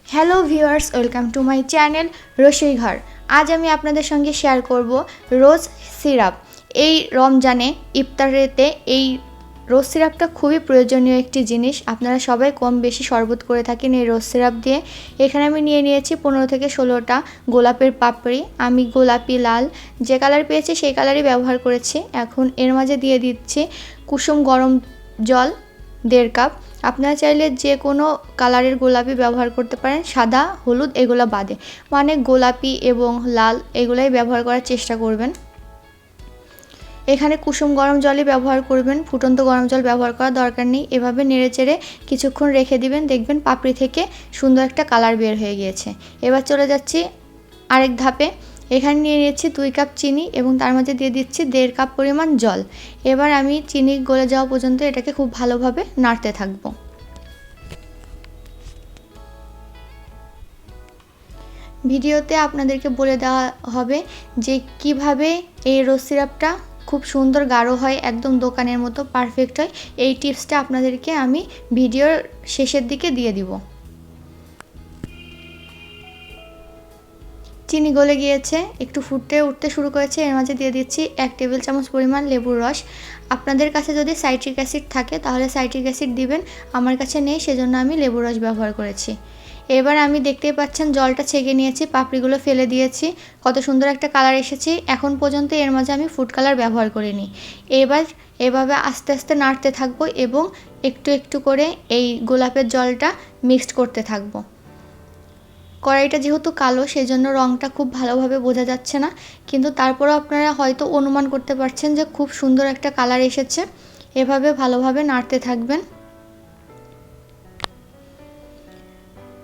Hello viewers, welcome to my channel রসই ঘর। আজ আমি আপনাদের সঙ্গে শেয়ার করব রোজ সিরাপ। এই রমজানে ইফতারেতে এই রোজ সিরাপটা খুবই প্রয়োজনীয় একটি জিনিস। আপনারা সবাই কম বেশি শরবত করে থাকেন এই রোজ সিরাপ দিয়ে। এখানে আমি নিয়েছি 15 থেকে 16টা গোলাপের পাপড়ি। আমি গোলাপি লাল যে কালার পেয়েছি সেই কালারই ব্যবহার করেছি। এখন এর মাঝে দিয়ে দিচ্ছি কুসুম গরম জল 1.5 কাপ। আপনারা চাইলে যে কোনো কালারের গোলাপি ব্যবহার করতে পারেন, সাদা হলুদ এগুলো বাদে, মানে গোলাপি এবং লাল এগুলাই ব্যবহার করার চেষ্টা করবেন। এখানে কুসুম গরম জলই ব্যবহার করবেন, ফুটন্ত গরম জল ব্যবহার করার দরকার নেই। এভাবে নেড়েচেড়ে কিছুক্ষণ রেখে দিবেন, দেখবেন পাপড়ি থেকে সুন্দর একটা কালার বের হয়ে গিয়েছে। এবার চলে যাচ্ছি আরেক ধাপে। এখানে নিয়ে নিচ্ছি 2 কাপ চিনি এবং তার মধ্যে দিয়ে দিচ্ছি 1.5 কাপ পরিমাণ জল। এবার আমি চিনি গলে যাওয়া পর্যন্ত এটাকে খুব ভালোভাবে নাড়তে থাকব। ভিডিওতে আপনাদেরকে বলে দেওয়া হবে যে কিভাবে এই রোজ সিরাপটা খুব সুন্দর গাঢ় হয়, একদম দোকানের মতো পারফেক্ট হয়। এই টিপসটা আপনাদেরকে আমি ভিডিওর শেষের দিকে দিয়ে দিব। চিনি গলে গিয়েছে, একটু ফুটতে উঠতে শুরু করেছে। এর মাঝে দিয়ে দিচ্ছি 1 টেবিল চামচ পরিমাণ লেবুর রস। আপনাদের কাছে যদি সাইট্রিক অ্যাসিড থাকে তাহলে সাইট্রিক অ্যাসিড দিবেন, আমার কাছে নেই সেজন্য আমি লেবুর রস ব্যবহার করেছি। এবার আমি দেখতেই পাচ্ছেন জলটা ছেঁকে নিয়েছি, পাপড়িগুলো ফেলে দিয়েছি, কত সুন্দর একটা কালার এসেছে। এখন পর্যন্ত এর মাঝে আমি ফুড কালার ব্যবহার করিনি। এবার এভাবে আস্তে আস্তে নাড়তে থাকবো এবং একটু একটু করে এই গোলাপের জলটা মিক্সড করতে থাকবো। কড়াইটা যেহেতু কালো সেজন্য রঙটা খুব ভালোভাবে বোঝা যাচ্ছে না, কিন্তু তারপরেও আপনারা হয়তো অনুমান করতে পারছেন যে খুব সুন্দর একটা কালার এসেছে। এভাবে ভালোভাবে নাড়তে থাকবেন।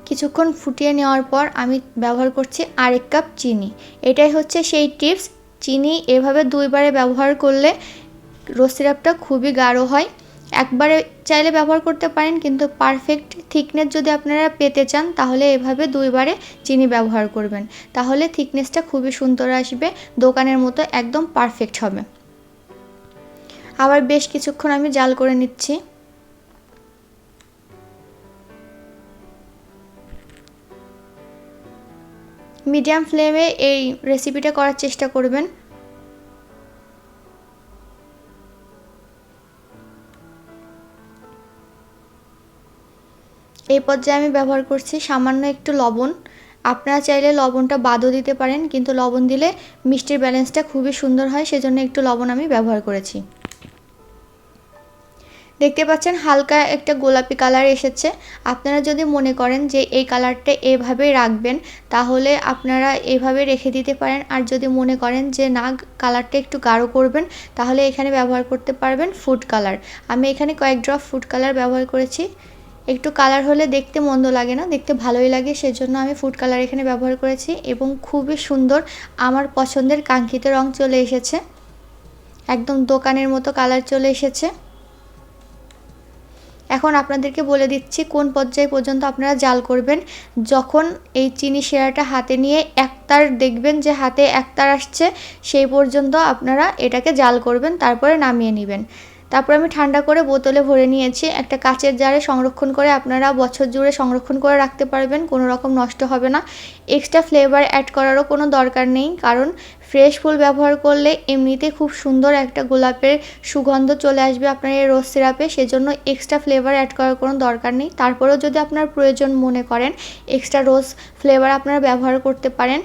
কিছুক্ষণ ফুটিয়ে নেওয়ার পর আমি ব্যবহার করছি 1 কাপ চিনি। এটাই হচ্ছে সেই টিপস। চিনি এভাবে 2 বারে ব্যবহার করলে রোজ সিরাপটা খুবই গাঢ় হয়। একবারে চাইলে ব্যবহার করতে পারেন, কিন্তু পারফেক্ট থিকনেস যদি আপনারা পেতে চান তাহলে এভাবে 2 বারে চিনি ব্যবহার করবেন, তাহলে থিকনেসটা খুবই সুন্দর আসবে, দোকানের মতো একদম পারফেক্ট হবে। আবার বেশ কিছুক্ষণ আমি জাল করে নিচ্ছি। মিডিয়াম ফ্লেমে এই রেসিপিটা করার চেষ্টা করবেন। এই পর্যায়ে আমি ব্যবহার করছি সামান্য একটু লবণ। আপনারা চাইলে লবণটা বাদও দিতে পারেন, কিন্তু লবণ দিলে মিষ্টির ব্যালেন্সটা খুবই সুন্দর হয়, সেজন্য একটু লবণ আমি ব্যবহার করেছি। দেখতে পাচ্ছেন হালকা একটা গোলাপি কালার এসেছে। আপনারা যদি মনে করেন যে এই কালারটা এভাবেই রাখবেন তাহলে আপনারা এভাবে রেখে দিতে পারেন, আর যদি মনে করেন যে না কালারটা একটু গাঢ় করবেন তাহলে এখানে ব্যবহার করতে পারবেন ফুড কালার। আমি এখানে কয়েক ড্রপ ফুড কালার ব্যবহার করেছি। একটু কালার হলে দেখতে মন্দ লাগে না, দেখতে ভালোই লাগে, সেজন্য আমি ফুড কালার এখানে ব্যবহার করেছি এবং খুবই সুন্দর আমার পছন্দের কাঙ্ক্ষিত রং চলে এসেছে, একদম দোকানের মতো কালার চলে এসেছে। এখন আপনাদেরকে বলে দিচ্ছি কোন পর্যায় পর্যন্ত আপনারা জাল করবেন। যখন এই চিনি শিরাটা হাতে নিয়ে একতার দেখবেন যে হাতে একতার আসছে, সেই পর্যন্ত আপনারা এটাকে জাল করবেন, তারপরে নামিয়ে নেবেন। তারপর আমি ঠান্ডা করে বোতলে ভরে নিয়েছি। একটা কাচের জারে সংরক্ষণ করে আপনারা বছর জুড়ে সংরক্ষণ করে রাখতে পারবেন, কোনো রকম নষ্ট হবে না। এক্সট্রা ফ্লেভার অ্যাড করারও কোনো দরকার নেই, কারণ ফ্রেশ ফুল ব্যবহার করলে এমনিতেই খুব সুন্দর একটা গোলাপের সুগন্ধ চলে আসবে আপনার এই রোজ সিরাপে, সেজন্য এক্সট্রা ফ্লেভার অ্যাড করার কোনো দরকার নেই। তারপরেও যদি আপনার প্রয়োজন মনে করেন এক্সট্রা রোজ ফ্লেভার আপনারা ব্যবহার করতে পারেন।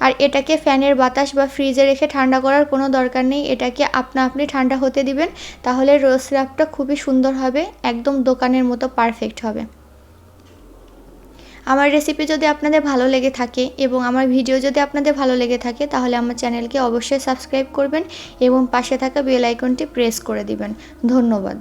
আর এটাকে ফ্যানের বাতাস বা ফ্রিজে রেখে ঠান্ডা করার কোনো দরকার নেই, এটাকে আপনি ঠান্ডা হতে দিবেন, তাহলে রোজ সিরাপটা খুবই সুন্দর হবে, একদম দোকানের মতো পারফেক্ট হবে। আমার রেসিপি যদি আপনাদের ভালো লেগে থাকে এবং আমার ভিডিও যদি আপনাদের ভালো লেগে থাকে তাহলে আমার চ্যানেলকে অবশ্যই সাবস্ক্রাইব করবেন এবং পাশে থাকা বেল আইকনটি প্রেস করে দিবেন। ধন্যবাদ।